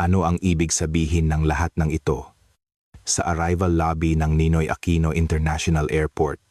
Ano ang ibig sabihin ng lahat ng ito? Sa arrival lobby ng Ninoy Aquino International Airport,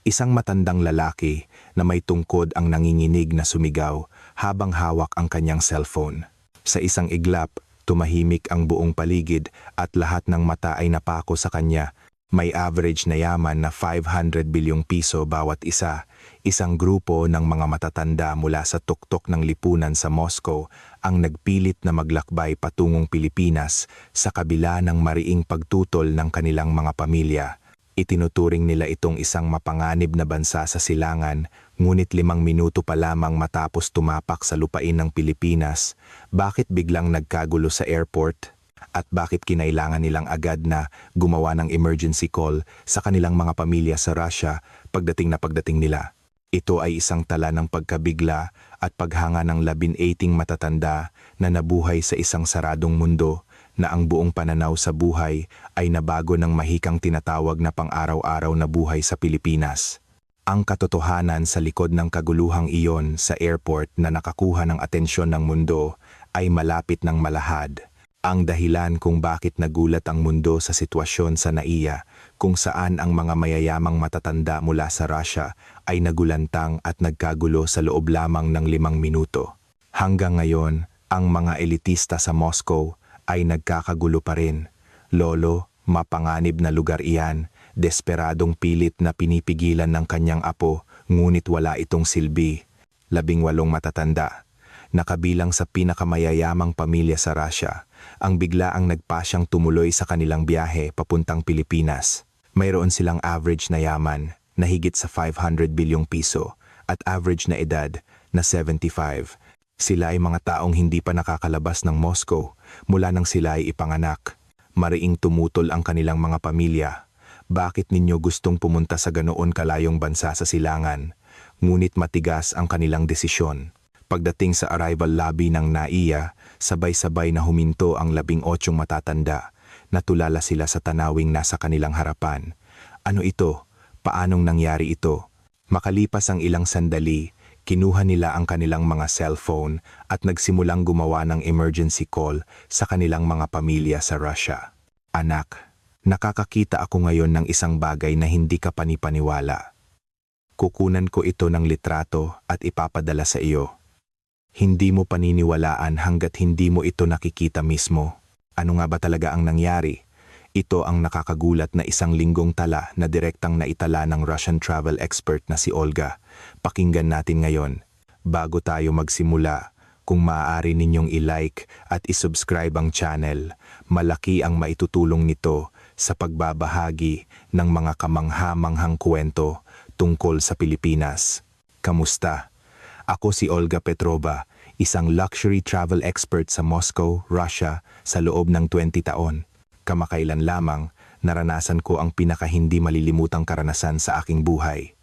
isang matandang lalaki na may tungkod ang nanginginig na sumigaw habang hawak ang kanyang cellphone. Sa isang iglap, tumahimik ang buong paligid at lahat ng mata ay napako sa kanya. May average na yaman na 500 bilyong piso bawat isa. Isang grupo ng mga matatanda mula sa tuktok ng lipunan sa Moscow ang nagpilit na maglakbay patungong Pilipinas sa kabila ng mariing pagtutol ng kanilang mga pamilya. Itinuturing nila itong isang mapanganib na bansa sa silangan, ngunit 5 minuto pa lamang matapos tumapak sa lupain ng Pilipinas, bakit biglang nagkagulo sa airport? At bakit kinailangan nilang agad na gumawa ng emergency call sa kanilang mga pamilya sa Russia pagdating nila? Ito ay isang tala ng pagkabigla at paghanga ng 18 matatanda na nabuhay sa isang saradong mundo na ang buong pananaw sa buhay ay nabago ng mahikang tinatawag na pang-araw-araw na buhay sa Pilipinas. Ang katotohanan sa likod ng kaguluhang iyon sa airport na nakakuha ng atensyon ng mundo ay malapit ng malahad. Ang dahilan kung bakit nagulat ang mundo sa sitwasyon sa NAIA kung saan ang mga mayayamang matatanda mula sa Russia ay nagulantang at nagkagulo sa loob lamang ng 5 minuto. Hanggang ngayon, ang mga elitista sa Moscow ay nagkakagulo pa rin. Lolo, mapanganib na lugar iyan, desperadong pilit na pinipigilan ng kanyang apo, ngunit wala itong silbi. 18 matatanda, nakabilang sa pinakamayayamang pamilya sa Russia, ang biglaang nagpasyang tumuloy sa kanilang biyahe papuntang Pilipinas. Mayroon silang average na yaman na higit sa 500 bilyong piso at average na edad na 75. Sila ay mga taong hindi pa nakakalabas ng Moscow mula nang sila ay ipanganak. Mariing tumutol ang kanilang mga pamilya. Bakit ninyo gustong pumunta sa ganoon kalayong bansa sa silangan? Ngunit matigas ang kanilang desisyon. Pagdating sa arrival lobby ng NAIA, sabay-sabay na huminto ang 18 matatanda. Natulala sila sa tanawing nasa kanilang harapan. Ano ito? Paanong nangyari ito? Makalipas ang ilang sandali, kinuha nila ang kanilang mga cellphone at nagsimulang gumawa ng emergency call sa kanilang mga pamilya sa Russia. Anak, nakakakita ako ngayon ng isang bagay na hindi ka panipaniwala. Kukunan ko ito ng litrato at ipapadala sa iyo. Hindi mo paniniwalaan hanggat hindi mo ito nakikita mismo. Ano nga ba talaga ang nangyari? Ito ang nakakagulat na 1 linggong tala na direktang naitala ng Russian travel expert na si Olga. Pakinggan natin ngayon. Bago tayo magsimula, kung maaari ninyong i-like at i-subscribe ang channel, malaki ang maitutulong nito sa pagbabahagi ng mga kamangha-manghang kwento tungkol sa Pilipinas. Kamusta? Ako si Olga Petrova, isang luxury travel expert sa Moscow, Russia sa loob ng 20 taon. Kamakailan lamang, naranasan ko ang pinakahindi malilimutang karanasan sa aking buhay.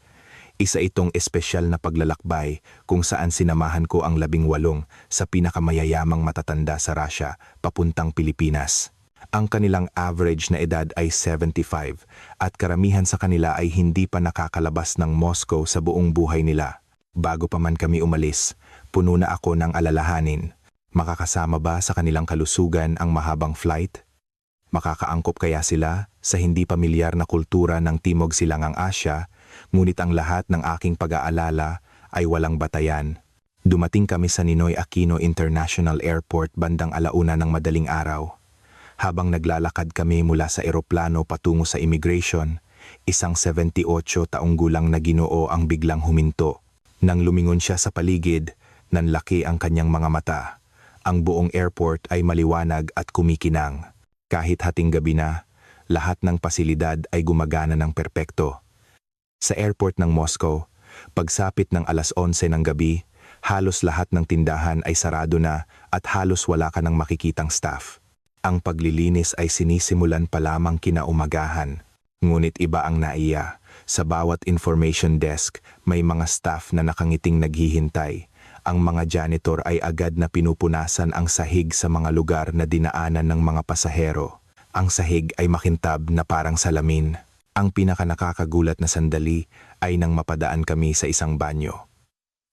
Isa itong espesyal na paglalakbay kung saan sinamahan ko ang 18 sa pinakamayayamang matatanda sa Russia papuntang Pilipinas. Ang kanilang average na edad ay 75 at karamihan sa kanila ay hindi pa nakakalabas ng Moscow sa buong buhay nila. Bago pa man kami umalis, puno na ako ng alalahanin. Makakasama ba sa kanilang kalusugan ang mahabang flight? Makakaangkop kaya sila sa hindi pamilyar na kultura ng Timog Silangang Asya, ngunit ang lahat ng aking pag-aalala ay walang batayan. Dumating kami sa Ninoy Aquino International Airport bandang 1:00 ng madaling araw. Habang naglalakad kami mula sa eroplano patungo sa immigration, isang 78 taong gulang na Ginoo ang biglang huminto. Nang lumingon siya sa paligid, nanlaki ang kanyang mga mata. Ang buong airport ay maliwanag at kumikinang. Kahit hating gabi na, lahat ng pasilidad ay gumagana ng perpekto. Sa airport ng Moscow, pagsapit ng 11:00 ng gabi, halos lahat ng tindahan ay sarado na at halos wala ka ng makikitang staff. Ang paglilinis ay sinisimulan pa lamang kinaumagahan. Ngunit iba ang NAIA. Sa bawat information desk, may mga staff na nakangiting naghihintay. Ang mga janitor ay agad na pinupunasan ang sahig sa mga lugar na dinaanan ng mga pasahero. Ang sahig ay makintab na parang salamin. Ang pinakanakakagulat na sandali ay nang mapadaan kami sa isang banyo.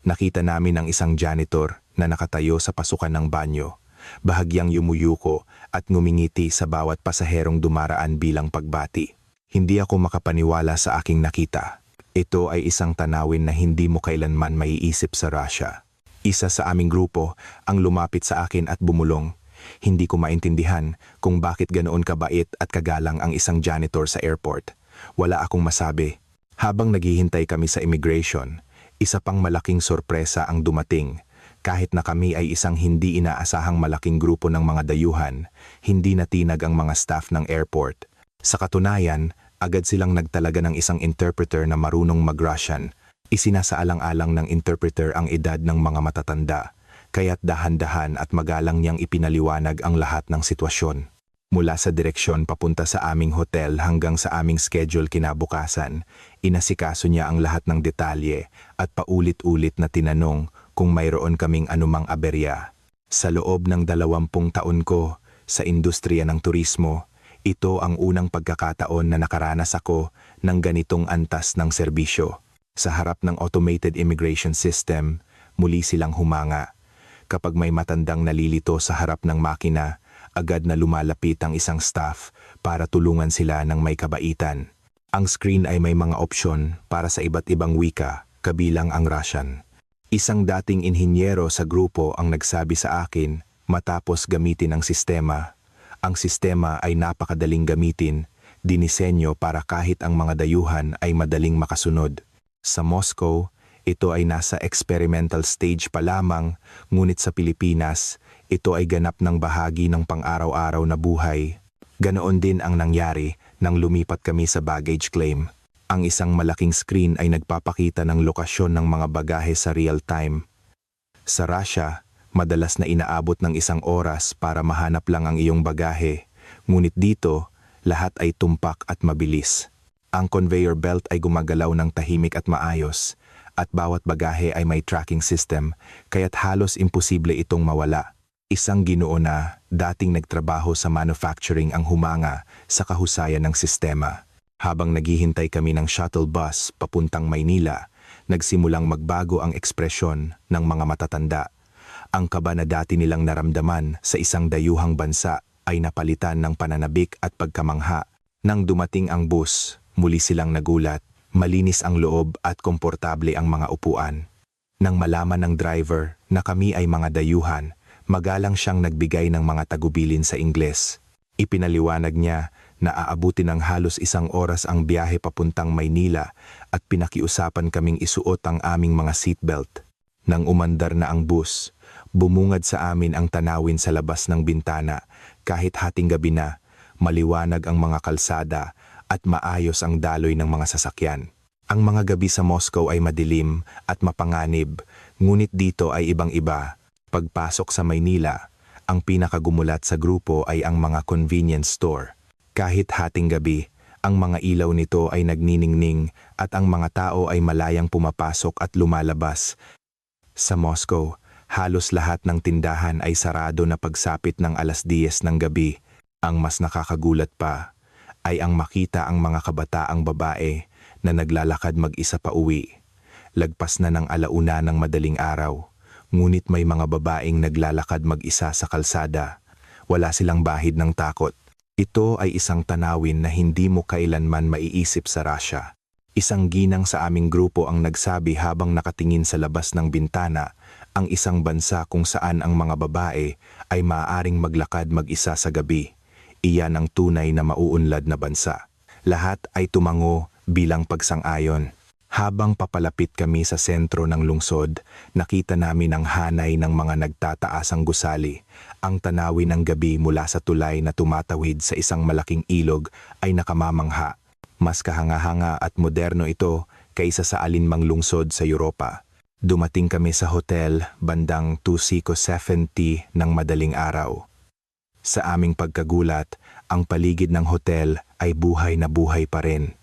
Nakita namin ang isang janitor na nakatayo sa pasukan ng banyo. bahagyang yumuyuko at ngumingiti sa bawat pasaherong dumaraan bilang pagbati. Hindi ako makapaniwala sa aking nakita. Ito ay isang tanawin na hindi mo kailanman maiisip sa Russia. Isa sa aming grupo ang lumapit sa akin at bumulong. Hindi ko maintindihan kung bakit ganoon kabait at kagalang ang isang janitor sa airport. Wala akong masabi. Habang naghihintay kami sa immigration, isa pang malaking sorpresa ang dumating. Kahit na kami ay isang hindi inaasahang malaking grupo ng mga dayuhan, hindi natinag ang mga staff ng airport. Sa katunayan, agad silang nagtalaga ng isang interpreter na marunong mag-Russian. Isinasaalang-alang ng interpreter ang edad ng mga matatanda, kaya't dahan-dahan at magalang niyang ipinaliwanag ang lahat ng sitwasyon. Mula sa direksyon papunta sa aming hotel hanggang sa aming schedule kinabukasan, inasikaso niya ang lahat ng detalye at paulit-ulit na tinanong kung mayroon kaming anumang aberya. Sa loob ng 20 taon ko sa industriya ng turismo, ito ang unang pagkakataon na nakaranas ako ng ganitong antas ng serbisyo. Sa harap ng automated immigration system, muli silang humanga. Kapag may matandang nalilito sa harap ng makina, agad na lumalapit ang isang staff para tulungan sila ng may kabaitan. Ang screen ay may mga opsyon para sa iba't ibang wika, kabilang ang Russian. Isang dating inhinyero sa grupo ang nagsabi sa akin matapos gamitin ang sistema. Ang sistema ay napakadaling gamitin, dinisenyo para kahit ang mga dayuhan ay madaling makasunod. Sa Moscow, ito ay nasa experimental stage pa lamang, ngunit sa Pilipinas, ito ay ganap ng bahagi ng pang-araw-araw na buhay. Ganoon din ang nangyari nang lumipat kami sa baggage claim. Ang isang malaking screen ay nagpapakita ng lokasyon ng mga bagahe sa real time. Sa Russia, madalas na inaabot ng 1 oras para mahanap lang ang iyong bagahe, ngunit dito, lahat ay tumpak at mabilis. Ang conveyor belt ay gumagalaw ng tahimik at maayos, at bawat bagahe ay may tracking system, kaya't halos imposible itong mawala. Isang Ginoo na dating nagtrabaho sa manufacturing ang humanga sa kahusayan ng sistema. Habang naghihintay kami ng shuttle bus papuntang Maynila, nagsimulang magbago ang ekspresyon ng mga matatanda. Ang kaba na dati nilang naramdaman sa isang dayuhang bansa ay napalitan ng pananabik at pagkamangha. Nang dumating ang bus, muli silang nagulat. Malinis ang loob at komportable ang mga upuan. Nang malaman ng driver na kami ay mga dayuhan, magalang siyang nagbigay ng mga tagubilin sa Ingles. Ipinaliwanag niya na aabutin ng halos 1 oras ang biyahe papuntang Maynila at pinakiusapan kaming isuot ang aming mga seatbelt. Nang umandar na ang bus, bumungad sa amin ang tanawin sa labas ng bintana. Kahit hating gabi na, maliwanag ang mga kalsada at maayos ang daloy ng mga sasakyan. Ang mga gabi sa Moscow ay madilim at mapanganib, ngunit dito ay ibang-iba. Pagpasok sa Maynila, ang pinakagumulat sa grupo ay ang mga convenience store. Kahit hating gabi, ang mga ilaw nito ay nagniningning at ang mga tao ay malayang pumapasok at lumalabas. Sa Moscow, halos lahat ng tindahan ay sarado na pagsapit ng 10:00 ng gabi. Ang mas nakakagulat pa ay ang makita ang mga kabataang babae na naglalakad mag-isa pa uwi. Lagpas na ng 1:00 ng madaling araw, ngunit may mga babaeng naglalakad mag-isa sa kalsada. Wala silang bahid ng takot. Ito ay isang tanawin na hindi mo kailanman maiisip sa Russia. Isang ginang sa aming grupo ang nagsabi habang nakatingin sa labas ng bintana, ang isang bansa kung saan ang mga babae ay maaaring maglakad mag-isa sa gabi. Iyan ang tunay na mauunlad na bansa. Lahat ay tumango bilang pagsang-ayon. Habang papalapit kami sa sentro ng lungsod, nakita namin ang hanay ng mga nagtataasang gusali. Ang tanawin ng gabi mula sa tulay na tumatawid sa isang malaking ilog ay nakamamangha. Mas kahanga-hanga at moderno ito kaysa sa alinmang lungsod sa Europa. Dumating kami sa hotel bandang 2:70 ng madaling araw. Sa aming pagkagulat, ang paligid ng hotel ay buhay na buhay pa rin.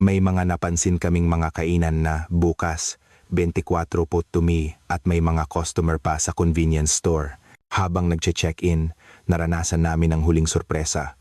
May mga napansin kaming mga kainan na bukas, 24 po tumi at may mga customer pa sa convenience store. Habang nagche-check-in, naranasan namin ang huling sorpresa.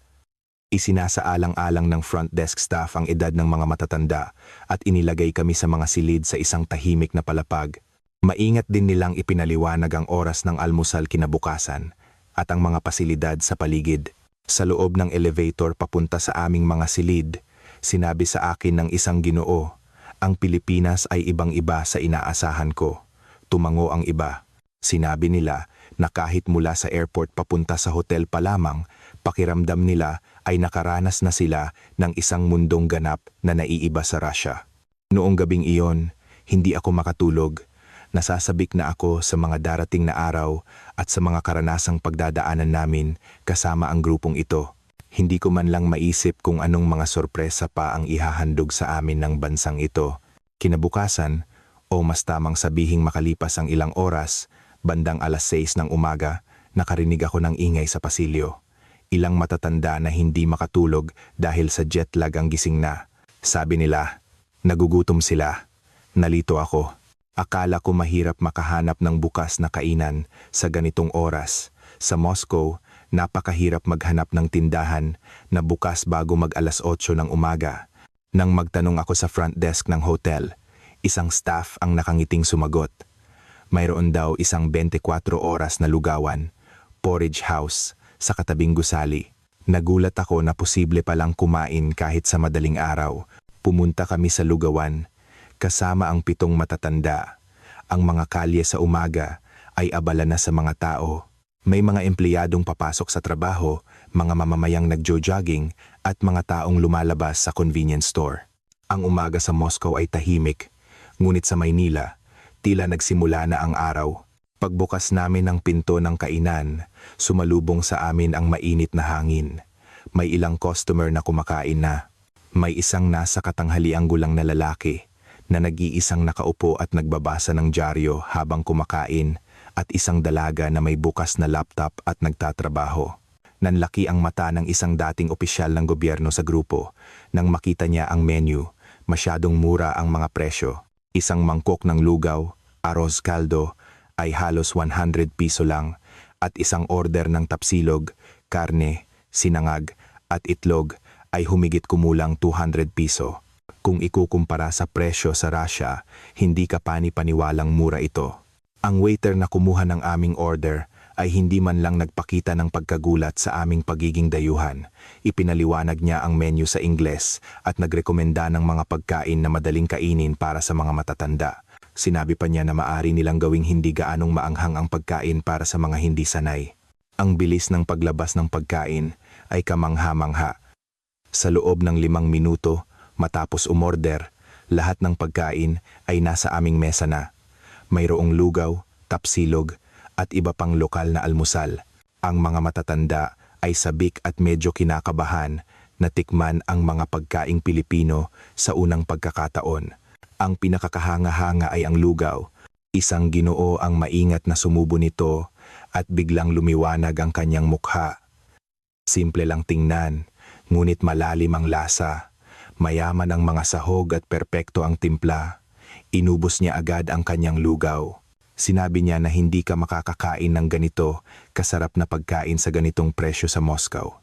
Isinasaalang-alang ng front desk staff ang edad ng mga matatanda at inilagay kami sa mga silid sa isang tahimik na palapag. Maingat din nilang ipinaliwanag ang oras ng almusal kinabukasan. at ang mga pasilidad sa paligid. Sa loob ng elevator papunta sa aming mga silid, sinabi sa akin ng isang Ginoo, ang Pilipinas ay ibang-iba sa inaasahan ko. Tumango ang iba. Sinabi nila na kahit mula sa airport papunta sa hotel pa lamang, pakiramdam nila ay nakaranas na sila ng isang mundong ganap na naiiba sa Russia. Noong gabing iyon, hindi ako makatulog. Nasasabik na ako sa mga darating na araw at sa mga karanasang pagdadaanan namin kasama ang grupong ito. Hindi ko man lang maisip kung anong mga sorpresa pa ang ihahandog sa amin ng bansang ito. Kinabukasan, o mas tamang sabihing makalipas ang ilang oras, bandang alas 6 ng umaga, nakarinig ako ng ingay sa pasilyo. Ilang matatanda na hindi makatulog dahil sa jet lag ang gising na. Sabi nila, nagugutom sila. Nalito ako. Akala ko mahirap makahanap ng bukas na kainan sa ganitong oras. Sa Moscow, napakahirap maghanap ng tindahan na bukas bago mag alas 8 ng umaga. Nang magtanong ako sa front desk ng hotel, isang staff ang nakangiting sumagot. Mayroon daw isang 24 oras na lugawan, porridge house, sa katabing gusali. Nagulat ako na posible palang kumain kahit sa madaling araw. Pumunta kami sa lugawan, kasama ang 7 matatanda. Ang mga kalye sa umaga ay abala na sa mga tao. May mga empleyadong papasok sa trabaho, mga mamamayang nagjo-jogging at mga taong lumalabas sa convenience store. Ang umaga sa Moscow ay tahimik, ngunit sa Maynila, tila nagsimula na ang araw. Pagbukas namin ng pinto ng kainan, sumalubong sa amin ang mainit na hangin. May ilang customer na kumakain na. May isang nasa katanghaliang gulang na lalaki na nag-iisang nakaupo at nagbabasa ng dyaryo habang kumakain at isang dalaga na may bukas na laptop at nagtatrabaho. Nanlaki ang mata ng isang dating opisyal ng gobyerno sa grupo nang makita niya ang menu. Masyadong mura ang mga presyo. Isang mangkok ng lugaw, arroz caldo, ay halos 100 piso lang at isang order ng tapsilog, karne, sinangag at itlog ay humigit kumulang 200 piso. Kung ikukumpara sa presyo sa Russia, hindi ka pani-paniwalang mura ito. Ang waiter na kumuha ng aming order ay hindi man lang nagpakita ng pagkagulat sa aming pagiging dayuhan. Ipinaliwanag niya ang menu sa Ingles at nagrekomenda ng mga pagkain na madaling kainin para sa mga matatanda. Sinabi pa niya na maari nilang gawing hindi gaanong maanghang ang pagkain para sa mga hindi sanay. Ang bilis ng paglabas ng pagkain ay kamangha-mangha. Sa loob ng 5 minuto, matapos umorder, lahat ng pagkain ay nasa aming mesa na. Mayroong lugaw, tapsilog, at iba pang lokal na almusal. Ang mga matatanda ay sabik at medyo kinakabahan na tikman ang mga pagkaing Pilipino sa unang pagkakataon. Ang pinakakahanga-hanga ay ang lugaw. Isang Ginoo ang maingat na sumubo nito at biglang lumiwanag ang kanyang mukha. Simple lang tingnan, ngunit malalim ang lasa. Mayaman ang mga sahog at perpekto ang timpla. Inubos niya agad ang kanyang lugaw. Sinabi niya na hindi ka makakakain ng ganito kasarap na pagkain sa ganitong presyo sa Moscow.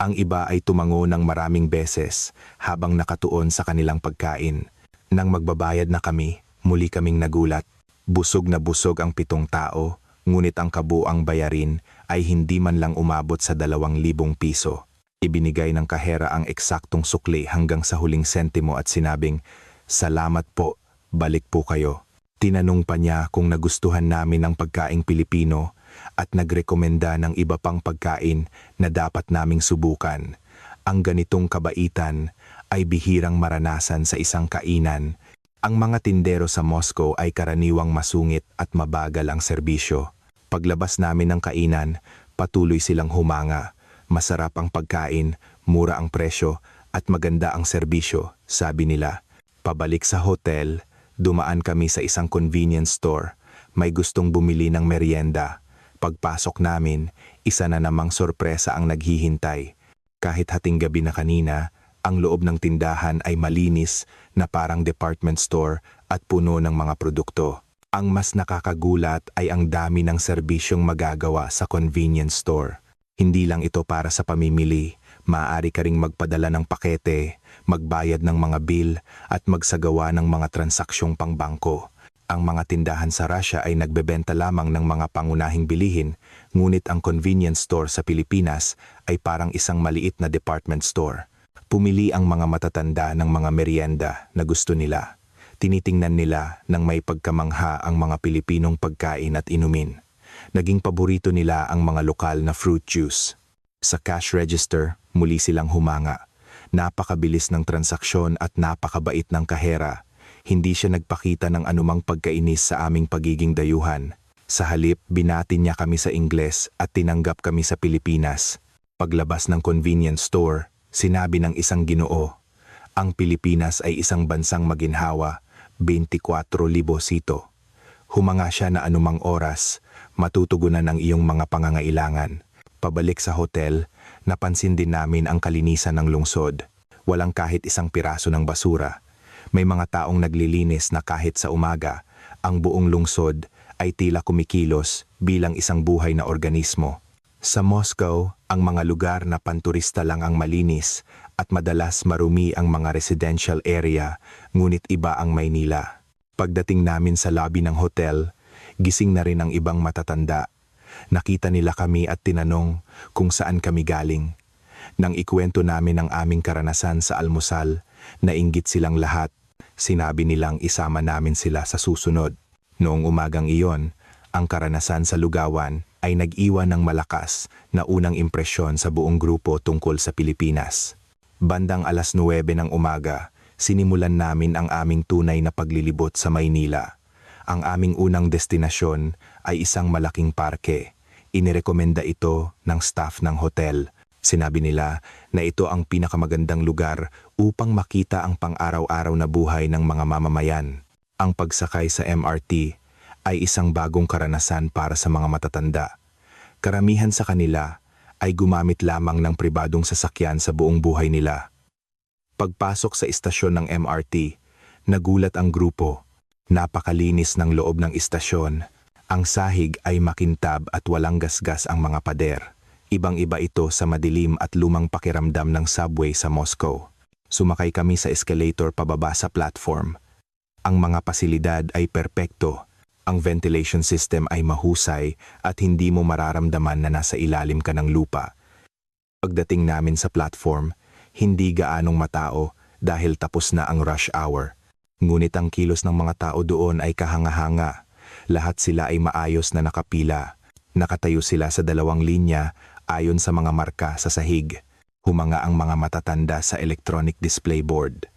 Ang iba ay tumango ng maraming beses habang nakatuon sa kanilang pagkain. Nang magbabayad na kami, muli kaming nagulat. Busog na busog ang 7 tao, ngunit ang kabuang bayarin ay hindi man lang umabot sa 2,000 piso. Ibinigay ng kahera ang eksaktong sukli hanggang sa huling sentimo at sinabing, "Salamat po, balik po kayo." Tinanong pa niya kung nagustuhan namin ang pagkaing Pilipino at nagrekomenda ng iba pang pagkain na dapat naming subukan. Ang ganitong kabaitan ay bihirang maranasan sa isang kainan. Ang mga tindero sa Moscow ay karaniwang masungit at mabagal ang serbisyo. Paglabas namin ng kainan, patuloy silang humanga. Masarap ang pagkain, mura ang presyo, at maganda ang serbisyo, sabi nila. Pabalik sa hotel, dumaan kami sa isang convenience store. May gustong bumili ng merienda. Pagpasok namin, isa na namang sorpresa ang naghihintay. Kahit hating gabi na kanina, ang loob ng tindahan ay malinis na parang department store at puno ng mga produkto. Ang mas nakakagulat ay ang dami ng serbisyong magagawa sa convenience store. Hindi lang ito para sa pamimili, maaari ka ring magpadala ng pakete, magbayad ng mga bill at magsagawa ng mga transaksyong pangbangko. Ang mga tindahan sa Russia ay nagbebenta lamang ng mga pangunahing bilihin, ngunit ang convenience store sa Pilipinas ay parang isang maliit na department store. Pumili ang mga matatanda ng mga merienda na gusto nila. Tinitingnan nila ng may pagkamangha ang mga Pilipinong pagkain at inumin. Naging paborito nila ang mga lokal na fruit juice. Sa cash register, muli silang humanga. Napakabilis ng transaksyon at napakabait ng kahera. Hindi siya nagpakita ng anumang pagkainis sa aming pagiging dayuhan. Sa halip, binati niya kami sa Ingles at tinanggap kami sa Pilipinas. Paglabas ng convenience store, sinabi ng isang Ginoo, ang Pilipinas ay isang bansang maginhawa, 24,000 sito. Humanga siya na anumang oras, matutugunan ang iyong mga pangangailangan. Pabalik sa hotel, napansin din namin ang kalinisan ng lungsod. Walang kahit isang piraso ng basura. May mga taong naglilinis na kahit sa umaga, ang buong lungsod ay tila kumikilos bilang isang buhay na organismo. Sa Moscow, ang mga lugar na panturista lang ang malinis at madalas marumi ang mga residential area, ngunit iba ang Maynila. Pagdating namin sa lobby ng hotel, gising na rin ang ibang matatanda. Nakita nila kami at tinanong kung saan kami galing. Nang ikwento namin ang aming karanasan sa almusal, nainggit silang lahat. Sinabi nilang isama namin sila sa susunod. Noong umagang iyon, ang karanasan sa lugawan ay nag-iwan ng malakas na unang impresyon sa buong grupo tungkol sa Pilipinas. Bandang 9:00 ng umaga, sinimulan namin ang aming tunay na paglilibot sa Maynila. Ang aming unang destinasyon ay isang malaking parke. Inirekomenda ito ng staff ng hotel. Sinabi nila na ito ang pinakamagandang lugar upang makita ang pang-araw-araw na buhay ng mga mamamayan. Ang pagsakay sa MRT ay isang bagong karanasan para sa mga matatanda. Karamihan sa kanila ay gumamit lamang ng pribadong sasakyan sa buong buhay nila. Pagpasok sa istasyon ng MRT, nagulat ang grupo. Napakalinis ng loob ng istasyon. Ang sahig ay makintab at walang gasgas ang mga pader. Ibang-iba ito sa madilim at lumang pakiramdam ng subway sa Moscow. Sumakay kami sa escalator pababa sa platform. Ang mga pasilidad ay perpekto. Ang ventilation system ay mahusay at hindi mo mararamdaman na nasa ilalim ka ng lupa. Pagdating namin sa platform, hindi gaanong matao dahil tapos na ang rush hour. Ngunit ang kilos ng mga tao doon ay kahanga-hanga. Lahat sila ay maayos na nakapila. Nakatayo sila sa 2 linya ayon sa mga marka sa sahig. Humanga ang mga matatanda sa electronic display board.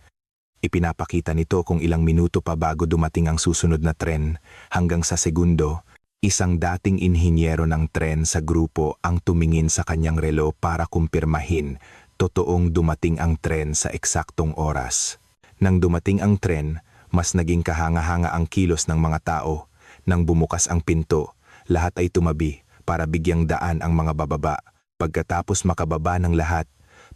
Ipinapakita nito kung ilang minuto pa bago dumating ang susunod na tren. Hanggang sa segundo, isang dating inhinyero ng tren sa grupo ang tumingin sa kanyang relo para kumpirmahin totoong dumating ang tren sa eksaktong oras. Nang dumating ang tren, mas naging kahanga-hanga ang kilos ng mga tao. Nang bumukas ang pinto, lahat ay tumabi para bigyang daan ang mga bababa. Pagkatapos makababa ng lahat,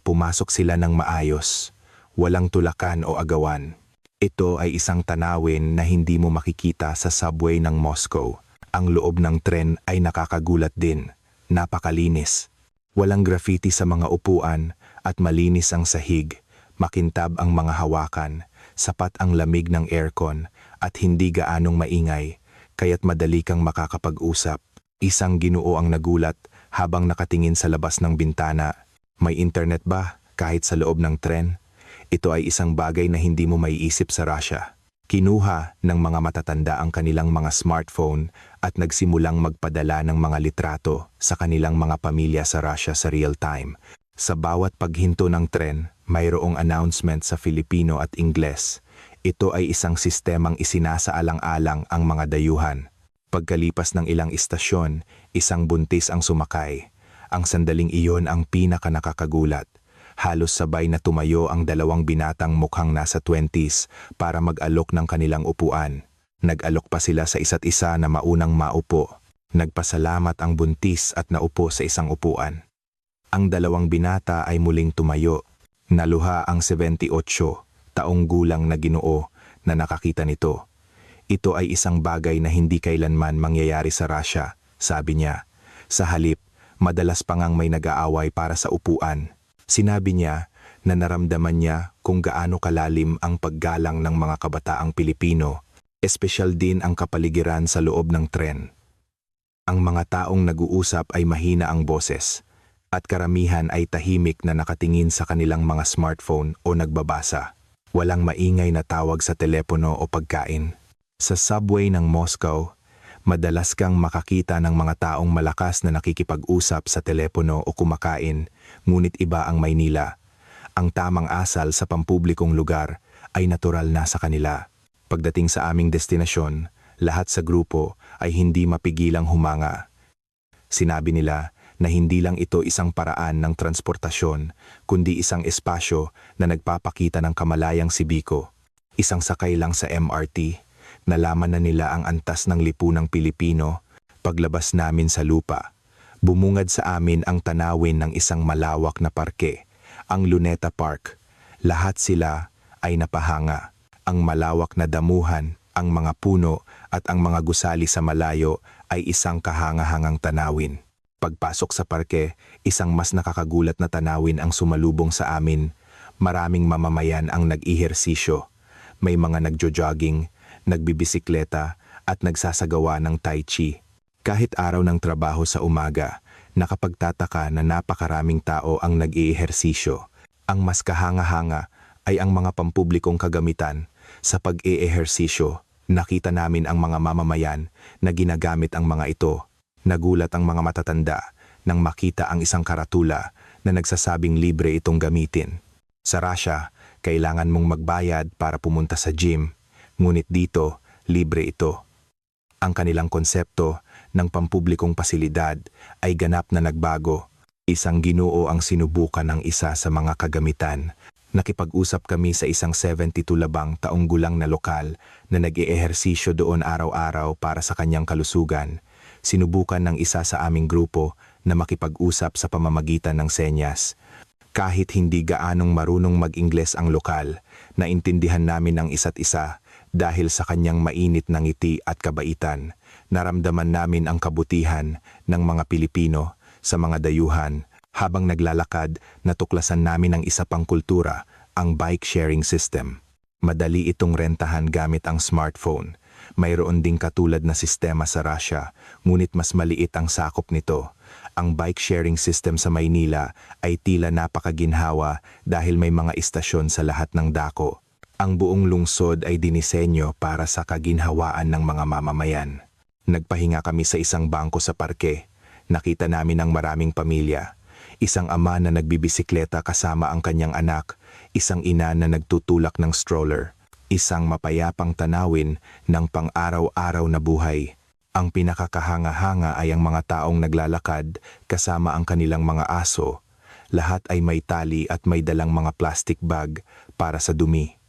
pumasok sila ng maayos. Walang tulakan o agawan. Ito ay isang tanawin na hindi mo makikita sa subway ng Moscow. Ang loob ng tren ay nakakagulat din. Napakalinis. Walang graffiti sa mga upuan at malinis ang sahig. Makintab ang mga hawakan. Sapat ang lamig ng aircon at hindi gaanong maingay. Kaya't madali kang makakapag-usap. Isang Ginoo ang nagulat habang nakatingin sa labas ng bintana. May internet ba kahit sa loob ng tren? Ito ay isang bagay na hindi mo maiisip sa Russia. Kinuha ng mga matatanda ang kanilang mga smartphone at nagsimulang magpadala ng mga litrato sa kanilang mga pamilya sa Russia sa real time. Sa bawat paghinto ng tren, mayroong announcement sa Filipino at Ingles. Ito ay isang sistemang isinasaalang-alang ang mga dayuhan. Pagkalipas ng ilang istasyon, isang buntis ang sumakay. Ang sandaling iyon ang pinaka nakakagulat. Halos sabay na tumayo ang 2 binatang mukhang nasa 20s para mag-alok ng kanilang upuan. Nag-alok pa sila sa isa't isa na maunang maupo. Nagpasalamat ang buntis at naupo sa isang upuan. Ang 2 binata ay muling tumayo. Naluha ang 78 taong gulang na Ginoo na nakakita nito. Ito ay isang bagay na hindi kailanman mangyayari sa Russia, sabi niya. Sa halip, madalas pa ngang may nag-aaway para sa upuan. Sinabi niya na naramdaman niya kung gaano kalalim ang paggalang ng mga kabataang Pilipino. Espesyal din ang kapaligiran sa loob ng tren. Ang mga taong nag-uusap ay mahina ang boses, at karamihan ay tahimik na nakatingin sa kanilang mga smartphone o nagbabasa. Walang maingay na tawag sa telepono o pagkain. Sa subway ng Moscow, madalas kang makakita ng mga taong malakas na nakikipag-usap sa telepono o kumakain, ngunit iba ang Maynila. Ang tamang asal sa pampublikong lugar ay natural na sa kanila. Pagdating sa aming destinasyon, lahat sa grupo ay hindi mapigilang humanga. Sinabi nila na hindi lang ito isang paraan ng transportasyon, kundi isang espasyo na nagpapakita ng kamalayang sibiko. Isang sakay lang sa MRT, nalaman na nila ang antas ng lipunang Pilipino. Paglabas namin sa lupa, bumungad sa amin ang tanawin ng isang malawak na parke, ang Luneta Park. Lahat sila ay napahanga. Ang malawak na damuhan, ang mga puno at ang mga gusali sa malayo ay isang kahangahangang tanawin. Pagpasok sa parke, isang mas nakakagulat na tanawin ang sumalubong sa amin. Maraming mamamayan ang nag-ihersisyo. May mga nagjo-jogging, nagbibisikleta at nagsasagawa ng tai chi. Kahit araw ng trabaho sa umaga, nakapagtataka na napakaraming tao ang nag-iihersisyo. Ang mas kahanga-hanga ay ang mga pampublikong kagamitan. Sa pag-iihersisyo, nakita namin ang mga mamamayan na ginagamit ang mga ito. Nagulat ang mga matatanda nang makita ang isang karatula na nagsasabing libre itong gamitin. Sa Russia, kailangan mong magbayad para pumunta sa gym, ngunit dito, libre ito. Ang kanilang konsepto ng pampublikong pasilidad ay ganap na nagbago. Isang Ginoo ang sinubukan ng isa sa mga kagamitan. Nakipag-usap kami sa isang 72 labang taong gulang na lokal na nag-iihersisyo doon araw-araw para sa kanyang kalusugan. Sinubukan ng isa sa aming grupo na makipag-usap sa pamamagitan ng senyas. Kahit hindi gaanong marunong mag-Ingles ang lokal, naintindihan namin ang isa't isa dahil sa kanyang mainit na ngiti at kabaitan. Naramdaman namin ang kabutihan ng mga Pilipino sa mga dayuhan. Habang naglalakad, natuklasan namin ang isa pang kultura, ang bike sharing system. Madali itong rentahan gamit ang smartphone. Mayroon ding katulad na sistema sa Russia, ngunit mas maliit ang sakop nito. Ang bike sharing system sa Maynila ay tila napakaginhawa dahil may mga istasyon sa lahat ng dako. Ang buong lungsod ay dinisenyo para sa kaginhawaan ng mga mamamayan. Nagpahinga kami sa isang bangko sa parke. Nakita namin ang maraming pamilya. Isang ama na nagbibisikleta kasama ang kanyang anak, isang ina na nagtutulak ng stroller, isang mapayapang tanawin ng pang-araw-araw na buhay. Ang pinakakahanga-hanga ay ang mga taong naglalakad kasama ang kanilang mga aso. Lahat ay may tali at may dalang mga plastic bag para sa dumi.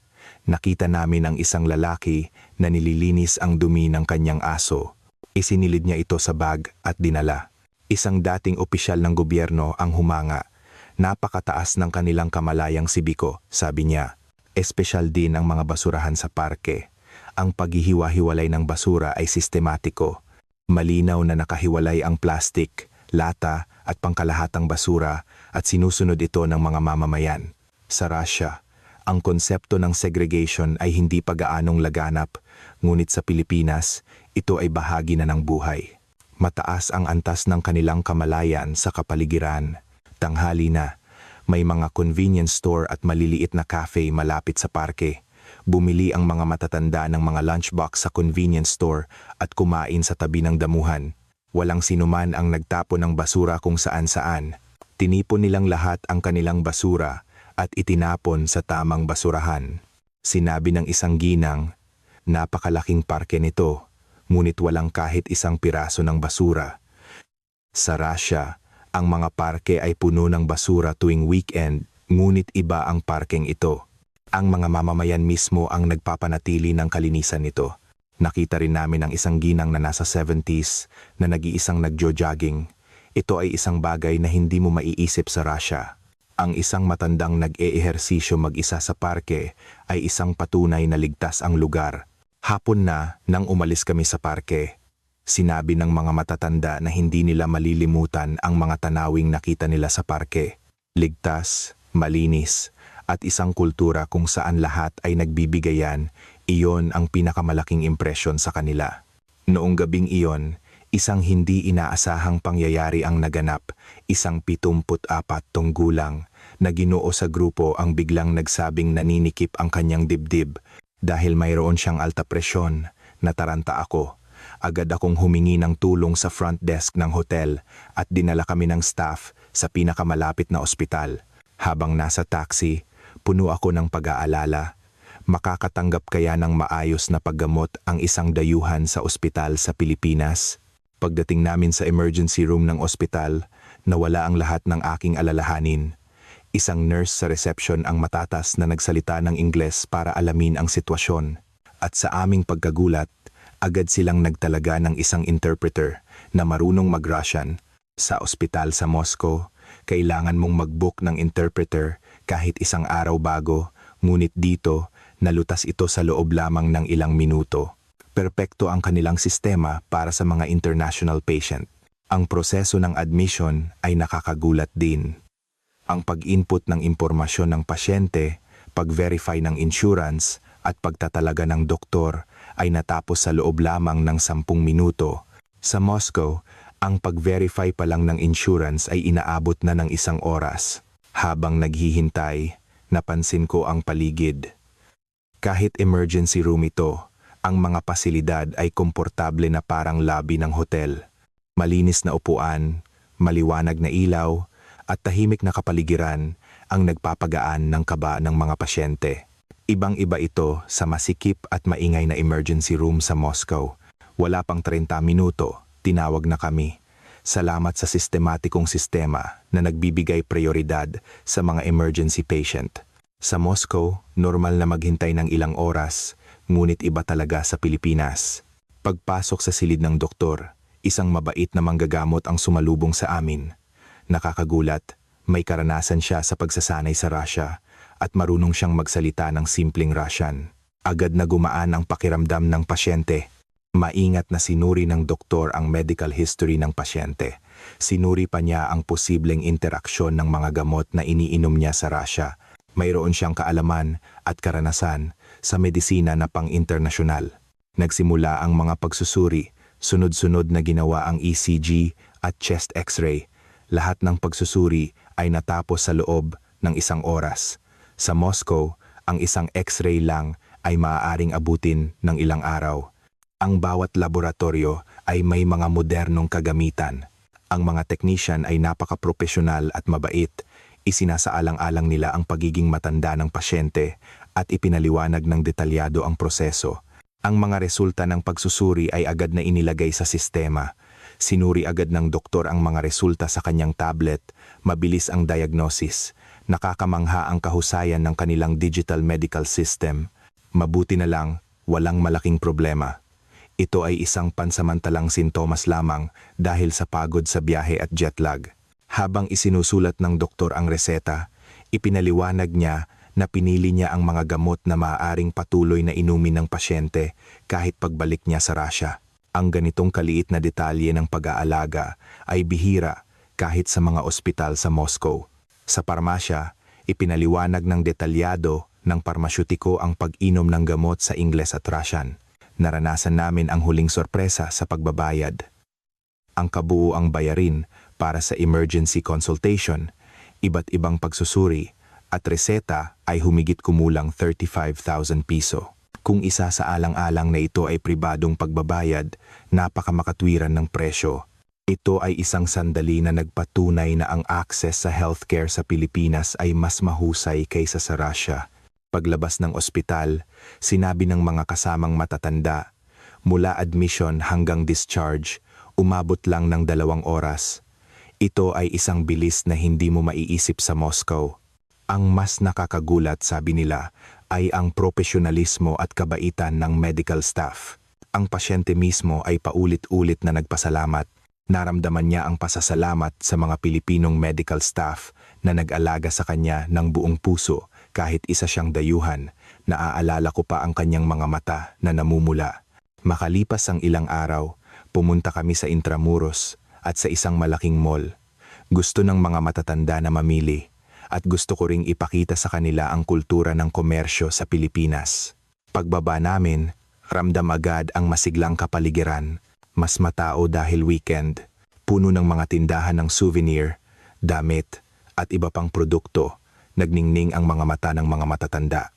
Nakita namin ang isang lalaki na nililinis ang dumi ng kanyang aso. Isinilid niya ito sa bag at dinala. Isang dating opisyal ng gobyerno ang humanga. Napakataas ng kanilang kamalayang sibiko, sabi niya. Espesyal din ang mga basurahan sa parke. Ang paghihiwa-hiwalay ng basura ay sistematiko. Malinaw na nakahiwalay ang plastik, lata at pangkalahatang basura at sinusunod ito ng mga mamamayan. Sa Russia, ang konsepto ng segregation ay hindi pa gaanong laganap, ngunit sa Pilipinas, ito ay bahagi na ng buhay. Mataas ang antas ng kanilang kamalayan sa kapaligiran. Tanghali na, may mga convenience store at maliliit na cafe malapit sa parke. Bumili ang mga matatanda ng mga lunchbox sa convenience store at kumain sa tabi ng damuhan. Walang sinuman ang nagtapon ng basura kung saan-saan. Tinipon nilang lahat ang kanilang basura at itinapon sa tamang basurahan. Sinabi ng isang ginang, napakalaking parke nito, ngunit walang kahit isang piraso ng basura. Sa Russia, ang mga parke ay puno ng basura tuwing weekend, ngunit iba ang parkeng ito. Ang mga mamamayan mismo ang nagpapanatili ng kalinisan nito. Nakita rin namin ang isang ginang na nasa 70s na nag-iisang nagjo-jogging. Ito ay isang bagay na hindi mo maiisip sa Russia. Ang isang matandang nag-eehersisyo mag-isa sa parke ay isang patunay na ligtas ang lugar. Hapon na nang umalis kami sa parke. Sinabi ng mga matatanda na hindi nila malilimutan ang mga tanawing nakita nila sa parke. Ligtas, malinis, at isang kultura kung saan lahat ay nagbibigayan, Iyon ang pinakamalaking impresyon sa kanila. Noong gabing iyon, isang hindi inaasahang pangyayari ang naganap, isang 74 gulang na ginoo sa grupo ang biglang nagsabing naninikip ang kanyang dibdib dahil mayroon siyang alta presyon. Nataranta ako. Agad akong humingi ng tulong sa front desk ng hotel at dinala kami ng staff sa pinakamalapit na ospital. Habang nasa taxi, puno ako ng pag-aalala. Makakatanggap kaya ng maayos na paggamot ang isang dayuhan sa ospital sa Pilipinas? Pagdating namin sa emergency room ng ospital, nawala ang lahat ng aking alalahanin. Isang nurse sa reception ang matatas na nagsalita ng Ingles para alamin ang sitwasyon. At sa aming pagkagulat, agad silang nagtalaga ng isang interpreter na marunong mag-Russian. Sa ospital sa Moscow, kailangan mong mag-book ng interpreter kahit isang araw bago, ngunit dito, nalutas ito sa loob lamang ng ilang minuto. Perpekto ang kanilang sistema para sa mga international patient. Ang proseso ng admission ay nakakagulat din. Ang pag-input ng impormasyon ng pasyente, pag-verify ng insurance, at pagtatalaga ng doktor ay natapos sa loob lamang ng 10 minuto. Sa Moscow, ang pag-verify pa lang ng insurance ay inaabot na ng 1 oras. Habang naghihintay, napansin ko ang paligid. Kahit emergency room ito, ang mga pasilidad ay komportable na parang lobby ng hotel. Malinis na upuan, maliwanag na ilaw, at tahimik na kapaligiran ang nagpapagaan ng kaba ng mga pasyente. Ibang-iba ito sa masikip at maingay na emergency room sa Moscow. Wala pang 30 minuto, tinawag na kami. Salamat sa sistematikong sistema na nagbibigay prioridad sa mga emergency patient. Sa Moscow, normal na maghintay ng ilang oras, ngunit iba talaga sa Pilipinas. Pagpasok sa silid ng doktor, isang mabait na manggagamot ang sumalubong sa amin. Nakakagulat, may karanasan siya sa pagsasanay sa Russia at marunong siyang magsalita ng simpleng Russian. Agad na gumaan ang pakiramdam ng pasyente. Maingat na sinuri ng doktor ang medical history ng pasyente. Sinuri pa niya ang posibleng interaksyon ng mga gamot na iniinom niya sa Russia. Mayroon siyang kaalaman at karanasan sa medisina na pang-internasyonal. Nagsimula ang mga pagsusuri, sunod-sunod na ginawa ang ECG at chest x-ray. Lahat ng pagsusuri ay natapos sa loob ng 1 oras. Sa Moscow, ang isang x-ray lang ay maaaring abutin ng ilang araw. Ang bawat laboratorio ay may mga modernong kagamitan. Ang mga technician ay napaka-profesional at mabait. Isinasaalang-alang nila ang pagiging matanda ng pasyente at ipinaliwanag ng detalyado ang proseso. Ang mga resulta ng pagsusuri ay agad na inilagay sa sistema. Sinuri agad ng doktor ang mga resulta sa kanyang tablet, mabilis ang diagnosis. Nakakamangha ang kahusayan ng kanilang digital medical system. Mabuti na lang, walang malaking problema. Ito ay isang pansamantalang sintomas lamang dahil sa pagod sa biyahe at jet lag. Habang isinusulat ng doktor ang reseta, ipinaliwanag niya na pinili niya ang mga gamot na maaaring patuloy na inumin ng pasyente kahit pagbalik niya sa Russia. Ang ganitong kaliit na detalye ng pag-aalaga ay bihira kahit sa mga ospital sa Moscow. Sa parmasya, ipinaliwanag ng detalyado ng parmasyutiko ang pag-inom ng gamot sa Ingles at Russian. Naranasan namin ang huling sorpresa sa pagbabayad. Ang kabuuang bayarin para sa emergency consultation, iba't ibang pagsusuri at reseta ay humigit kumulang 35,000 piso. Kung isa sa alang-alang na ito ay pribadong pagbabayad, napakamakatwiran ng presyo. Ito ay isang sandali na nagpatunay na ang access sa healthcare sa Pilipinas ay mas mahusay kaysa sa Russia. Paglabas ng ospital, sinabi ng mga kasamang matatanda, mula admission hanggang discharge, umabot lang ng 2 oras. Ito ay isang bilis na hindi mo maiisip sa Moscow. Ang mas nakakagulat, sabi nila, ay ang profesionalismo at kabaitan ng medical staff. Ang pasyente mismo ay paulit-ulit na nagpasalamat. Naramdaman niya ang pasasalamat sa mga Pilipinong medical staff na nag-alaga sa kanya ng buong puso kahit isa siyang dayuhan. Naaalala ko pa ang kanyang mga mata na namumula. Makalipas ang ilang araw, pumunta kami sa Intramuros at sa isang malaking mall. Gusto ng mga matatanda na mamili at gusto ko ring ipakita sa kanila ang kultura ng komersyo sa Pilipinas. Pagbaba namin, ramdam agad ang masiglang kapaligiran. Mas matao dahil weekend. Puno ng mga tindahan ng souvenir, damit, at iba pang produkto. Nagningning ang mga mata ng mga matatanda.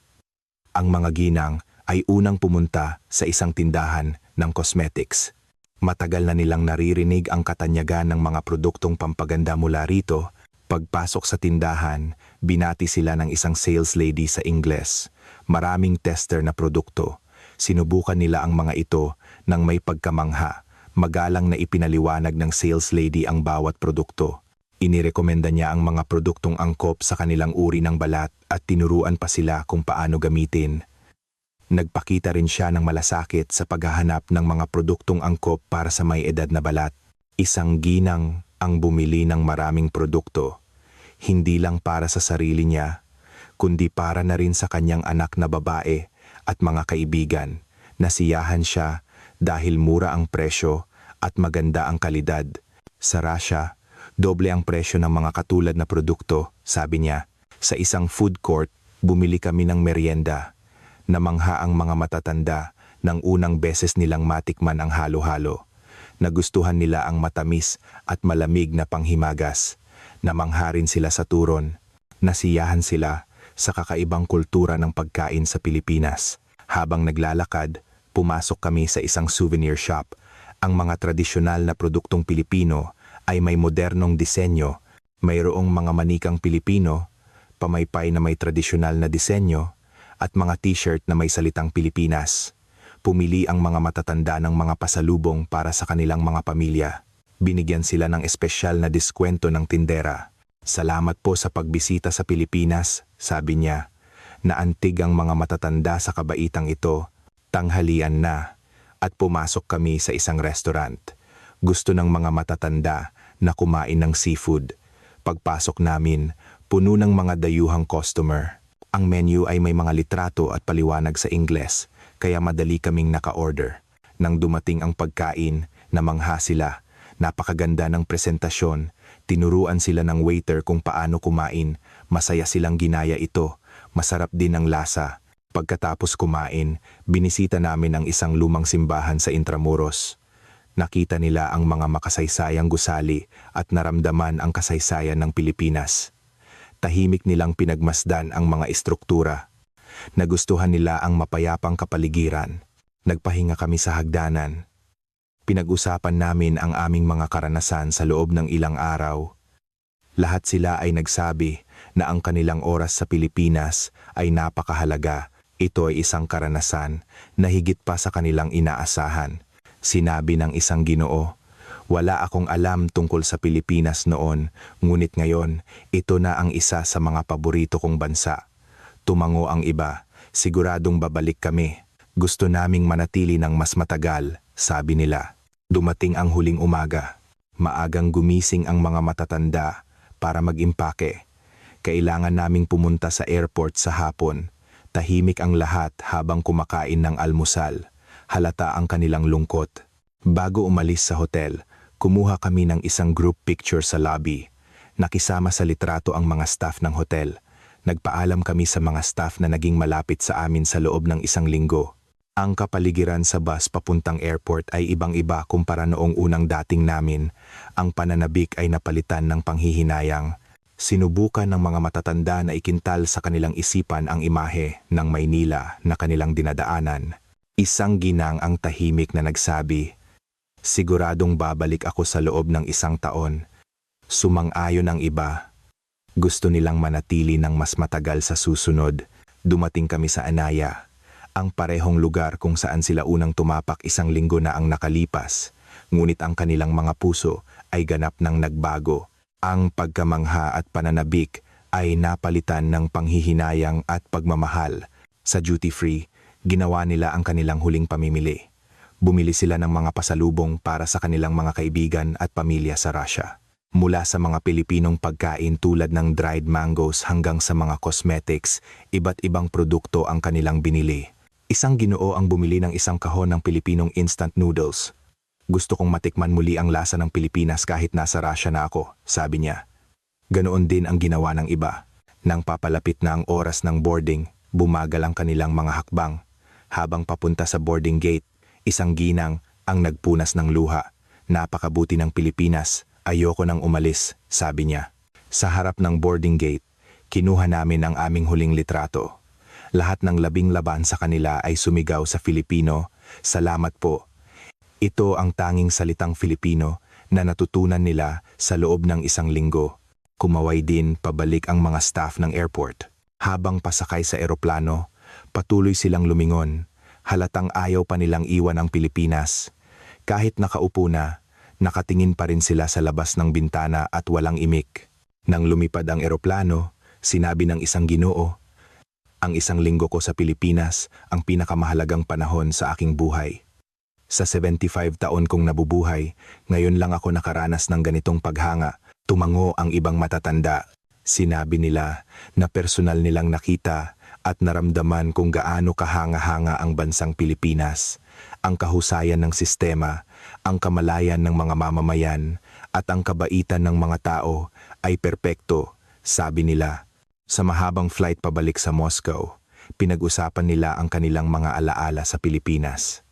Ang mga ginang ay unang pumunta sa isang tindahan ng cosmetics. Matagal na nilang naririnig ang katanyagan ng mga produktong pampaganda mula rito. Pagpasok sa tindahan, binati sila ng isang sales lady sa Ingles. Maraming tester na produkto. Sinubukan nila ang mga ito nang may pagkamangha. Magalang na ipinaliwanag ng sales lady ang bawat produkto. Inirekomenda niya ang mga produktong angkop sa kanilang uri ng balat at tinuruan pa sila kung paano gamitin. Nagpakita rin siya ng malasakit sa paghahanap ng mga produktong angkop para sa may edad na balat. Isang ginang ang bumili ng maraming produkto. Hindi lang para sa sarili niya, kundi para na rin sa kanyang anak na babae at mga kaibigan. Nasiyahan siya dahil mura ang presyo at maganda ang kalidad. Sa Russia, doble ang presyo ng mga katulad na produkto, sabi niya. Sa isang food court, bumili kami ng merienda. Namangha ang mga matatanda nang unang beses nilang matikman ang halo-halo. Nagustuhan nila ang matamis at malamig na panghimagas. Namangha rin sila sa turon. Nasiyahan sila sa kakaibang kultura ng pagkain sa Pilipinas. Habang naglalakad, pumasok kami sa isang souvenir shop. Ang mga tradisyonal na produktong Pilipino ay may modernong disenyo. Mayroong mga manikang Pilipino, pamaypay na may tradisyonal na disenyo, at mga t-shirt na may salitang Pilipinas. Pumili ang mga matatanda ng mga pasalubong para sa kanilang mga pamilya. Binigyan sila ng espesyal na diskwento ng tindera. Salamat po sa pagbisita sa Pilipinas, sabi niya. Naantig ang mga matatanda sa kabaitang ito. Tanghalian na at pumasok kami sa isang restaurant. Gusto ng mga matatanda na kumain ng seafood. Pagpasok namin, puno ng mga dayuhang customer. Ang menu ay may mga litrato at paliwanag sa Ingles, kaya madali kaming naka-order. Nang dumating ang pagkain, namangha sila. Napakaganda ng presentasyon. Tinuruan sila ng waiter kung paano kumain. Masaya silang ginaya ito. Masarap din ang lasa. Pagkatapos kumain, binisita namin ang isang lumang simbahan sa Intramuros. Nakita nila ang mga makasaysayang gusali at naramdaman ang kasaysayan ng Pilipinas. Tahimik nilang pinagmasdan ang mga istruktura. Nagustuhan nila ang mapayapang kapaligiran. Nagpahinga kami sa hagdanan. Pinag-usapan namin ang aming mga karanasan sa loob ng ilang araw. Lahat sila ay nagsabi na ang kanilang oras sa Pilipinas ay napakahalaga. Ito ay isang karanasan na higit pa sa kanilang inaasahan. Sinabi ng isang Ginoo, "Wala akong alam tungkol sa Pilipinas noon, ngunit ngayon, ito na ang isa sa mga paborito kong bansa." Tumango ang iba, "Siguradong babalik kami. Gusto naming manatili ng mas matagal," sabi nila. Dumating ang huling umaga. Maagang gumising ang mga matatanda para mag-impake. Kailangan naming pumunta sa airport sa hapon. Tahimik ang lahat habang kumakain ng almusal. Halata ang kanilang lungkot. Bago umalis sa hotel, kumuha kami ng isang group picture sa lobby. Nakisama sa litrato ang mga staff ng hotel. Nagpaalam kami sa mga staff na naging malapit sa amin sa loob ng isang linggo. Ang kapaligiran sa bus papuntang airport ay ibang-iba kumpara noong unang dating namin. Ang pananabik ay napalitan ng panghihinayang. Sinubukan ng mga matatanda na ikintal sa kanilang isipan ang imahe ng Maynila na kanilang dinadaanan. Isang ginang ang tahimik na nagsabi, "Siguradong babalik ako sa loob ng 1 taon." Sumang-ayon ang iba. Gusto nilang manatili ng mas matagal sa susunod. Dumating kami sa Anaya, ang parehong lugar kung saan sila unang tumapak 1 linggo na ang nakalipas. Ngunit ang kanilang mga puso ay ganap ng nagbago. Ang pagkamangha at pananabik ay napalitan ng panghihinayang at pagmamahal. Sa duty-free, ginawa nila ang kanilang huling pamimili. Bumili sila ng mga pasalubong para sa kanilang mga kaibigan at pamilya sa Russia. Mula sa mga Pilipinong pagkain tulad ng dried mangoes hanggang sa mga cosmetics, iba't ibang produkto ang kanilang binili. Isang Ginoo ang bumili ng 1 kahon ng Pilipinong instant noodles. "Gusto kong matikman muli ang lasa ng Pilipinas kahit nasa Russia na ako," sabi niya. Ganoon din ang ginawa ng iba. Nang papalapit na ang oras ng boarding, bumagal ang kanilang mga hakbang. Habang papunta sa boarding gate, isang ginang ang nagpunas ng luha. Napakabuti ng Pilipinas, ayoko nang umalis, sabi niya. Sa harap ng boarding gate, kinuha namin ang aming huling litrato. Lahat ng labing laban sa kanila ay sumigaw sa Filipino, "Salamat po." Ito ang tanging salitang Filipino na natutunan nila sa loob ng isang linggo. Kumaway din pabalik ang mga staff ng airport. Habang pasakay sa eroplano, patuloy silang lumingon. Halatang ayaw pa nilang iwan ang Pilipinas. Kahit nakaupo na, nakatingin pa rin sila sa labas ng bintana at walang imik. Nang lumipad ang eroplano, sinabi ng isang Ginoo, "Ang isang linggo ko sa Pilipinas ang pinakamahalagang panahon sa aking buhay. Sa 75 taon kong nabubuhay, ngayon lang ako nakaranas ng ganitong paghanga." Tumango ang ibang matatanda. Sinabi nila na personal nilang nakita at naramdaman kung gaano kahanga-hanga ang bansang Pilipinas, ang kahusayan ng sistema, ang kamalayan ng mga mamamayan, at ang kabaitan ng mga tao ay perpekto, sabi nila. Sa mahabang flight pabalik sa Moscow, pinag-usapan nila ang kanilang mga alaala sa Pilipinas.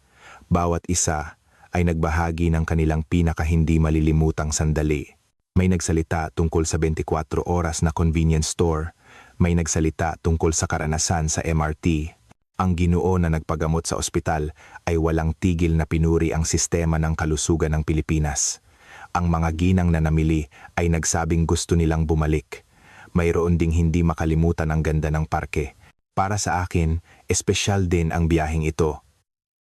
Bawat isa ay nagbahagi ng kanilang pinakahindi malilimutang sandali. May nagsalita tungkol sa 24 oras na convenience store, may nagsalita tungkol sa karanasan sa MRT. Ang Ginoo na nagpagamot sa ospital ay walang tigil na pinuri ang sistema ng kalusugan ng Pilipinas. Ang mga ginang na namili ay nagsabing gusto nilang bumalik. Mayroon ding hindi makalimutan ang ganda ng parke. Para sa akin, espesyal din ang biyaheng ito.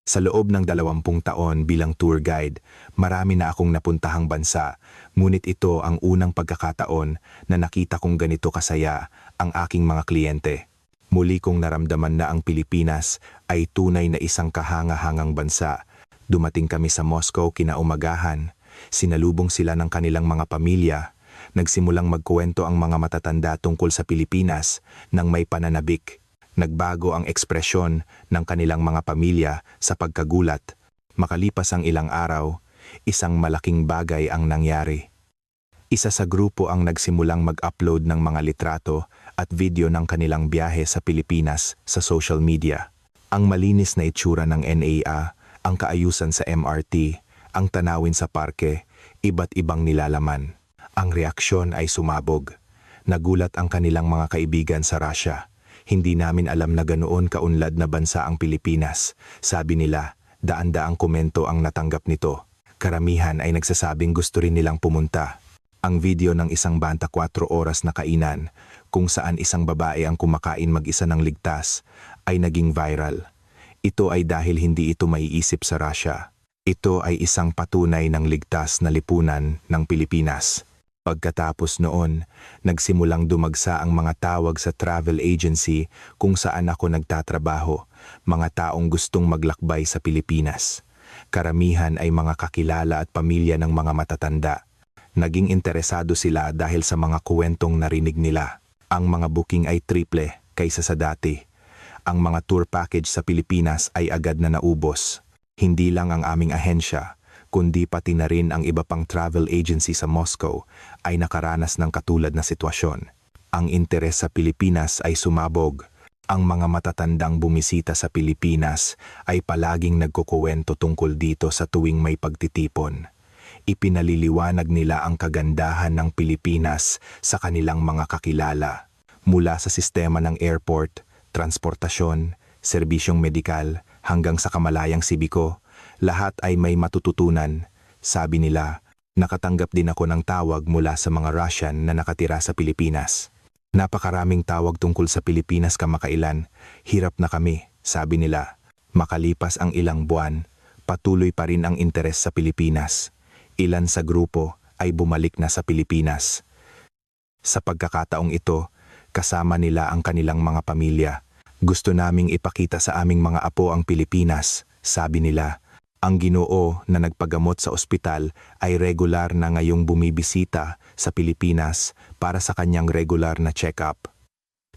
Sa loob ng 20 taon bilang tour guide, marami na akong napuntahang bansa, ngunit ito ang unang pagkakataon na nakita kong ganito kasaya ang aking mga kliyente. Muli kong naramdaman na ang Pilipinas ay tunay na isang kahanga-hangang bansa. Dumating kami sa Moscow kinaumagahan, sinalubong sila ng kanilang mga pamilya, nagsimulang magkuwento ang mga matatanda tungkol sa Pilipinas nang may pananabik. Nagbago ang ekspresyon ng kanilang mga pamilya sa pagkagulat. Makalipas ang ilang araw, isang malaking bagay ang nangyari. Isa sa grupo ang nagsimulang mag-upload ng mga litrato at video ng kanilang biyahe sa Pilipinas sa social media. Ang malinis na itsura ng NAA, ang kaayusan sa MRT, ang tanawin sa parke, iba't ibang nilalaman. Ang reaksyon ay sumabog. Nagulat ang kanilang mga kaibigan sa Russia. Hindi namin alam na ganoon kaunlad na bansa ang Pilipinas. Sabi nila, daan-daang komento ang natanggap nito. Karamihan ay nagsasabing gusto rin nilang pumunta. Ang video ng isang 24 oras na kainan, kung saan isang babae ang kumakain mag-isa ng ligtas, ay naging viral. Ito ay dahil hindi ito maiisip sa Russia. Ito ay isang patunay ng ligtas na lipunan ng Pilipinas. Pagkatapos noon, nagsimulang dumagsa ang mga tawag sa travel agency kung saan ako nagtatrabaho, mga taong gustong maglakbay sa Pilipinas. Karamihan ay mga kakilala at pamilya ng mga matatanda. Naging interesado sila dahil sa mga kuwentong narinig nila. Ang mga booking ay triple kaysa sa dati. Ang mga tour package sa Pilipinas ay agad na naubos. Hindi lang ang aming ahensya, kundi pati na rin ang iba pang travel agency sa Moscow ay nakaranas ng katulad na sitwasyon. Ang interes sa Pilipinas ay sumabog. Ang mga matatandang bumisita sa Pilipinas ay palaging nagkukuwento tungkol dito sa tuwing may pagtitipon. Ipinaliliwanag nila ang kagandahan ng Pilipinas sa kanilang mga kakilala. Mula sa sistema ng airport, transportasyon, serbisyong medikal, hanggang sa kamalayang sibiko, lahat ay may matututunan. Sabi nila, nakatanggap din ako ng tawag mula sa mga Russian na nakatira sa Pilipinas. Napakaraming tawag tungkol sa Pilipinas kamakailan. Hirap na kami, sabi nila. Makalipas ang ilang buwan, patuloy pa rin ang interes sa Pilipinas. Ilan sa grupo ay bumalik na sa Pilipinas. Sa pagkakataong ito, kasama nila ang kanilang mga pamilya. Gusto naming ipakita sa aming mga apo ang Pilipinas, sabi nila. Ang Ginoo na nagpagamot sa ospital ay regular na ngayong bumibisita sa Pilipinas para sa kanyang regular na check-up.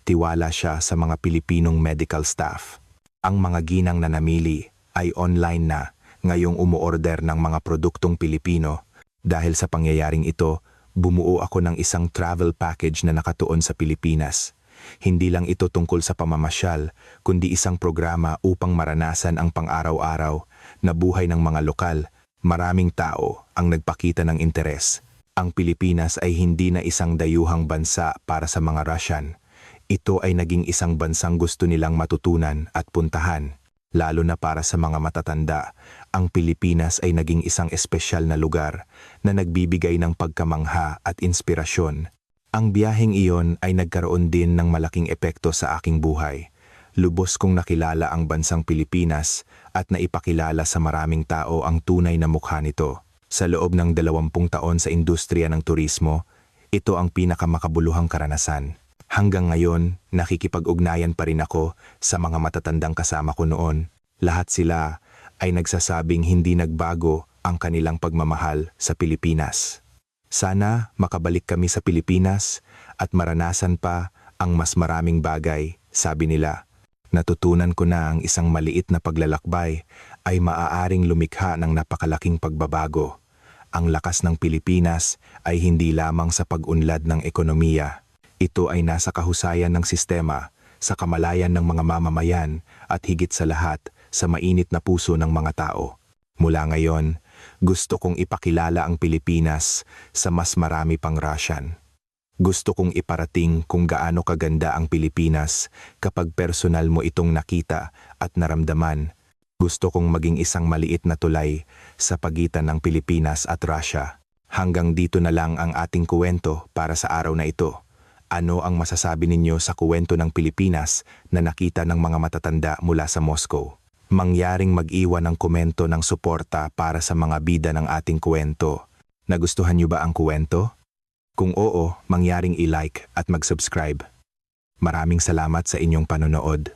Tiwala siya sa mga Pilipinong medical staff. Ang mga ginang na namili ay online na ngayong umuorder ng mga produktong Pilipino. Dahil sa pangyayaring ito, bumuo ako ng isang travel package na nakatuon sa Pilipinas. Hindi lang ito tungkol sa pamamasyal, kundi isang programa upang maranasan ang pang-araw-araw na buhay ng mga lokal. Maraming tao ang nagpakita ng interes. Ang Pilipinas ay hindi na isang dayuhang bansa para sa mga Russian. Ito ay naging isang bansang gusto nilang matutunan at puntahan. Lalo na para sa mga matatanda, ang Pilipinas ay naging isang espesyal na lugar na nagbibigay ng pagkamangha at inspirasyon. Ang biyaheng iyon ay nagkaroon din ng malaking epekto sa aking buhay. Lubos kong nakilala ang bansang Pilipinas at naipakilala sa maraming tao ang tunay na mukha nito. Sa loob ng 20 taon sa industriya ng turismo, ito ang pinakamakabuluhang karanasan. Hanggang ngayon, nakikipag-ugnayan pa rin ako sa mga matatandang kasama ko noon. Lahat sila ay nagsasabing hindi nagbago ang kanilang pagmamahal sa Pilipinas. Sana makabalik kami sa Pilipinas at maranasan pa ang mas maraming bagay, sabi nila. Natutunan ko na ang isang maliit na paglalakbay ay maaaring lumikha ng napakalaking pagbabago. Ang lakas ng Pilipinas ay hindi lamang sa pag-unlad ng ekonomiya. Ito ay nasa kahusayan ng sistema, sa kamalayan ng mga mamamayan at higit sa lahat sa mainit na puso ng mga tao. Mula ngayon, gusto kong ipakilala ang Pilipinas sa mas marami pang Russian. Gusto kong iparating kung gaano kaganda ang Pilipinas kapag personal mo itong nakita at naramdaman. Gusto kong maging isang maliit na tulay sa pagitan ng Pilipinas at Russia. Hanggang dito na lang ang ating kuwento para sa araw na ito. Ano ang masasabi ninyo sa kuwento ng Pilipinas na nakita ng mga matatanda mula sa Moscow? Mangyaring mag-iwan ng komento ng suporta para sa mga bida ng ating kuwento. Nagustuhan niyo ba ang kuwento? Kung oo, mangyaring i-like at mag-subscribe. Maraming salamat sa inyong panonood.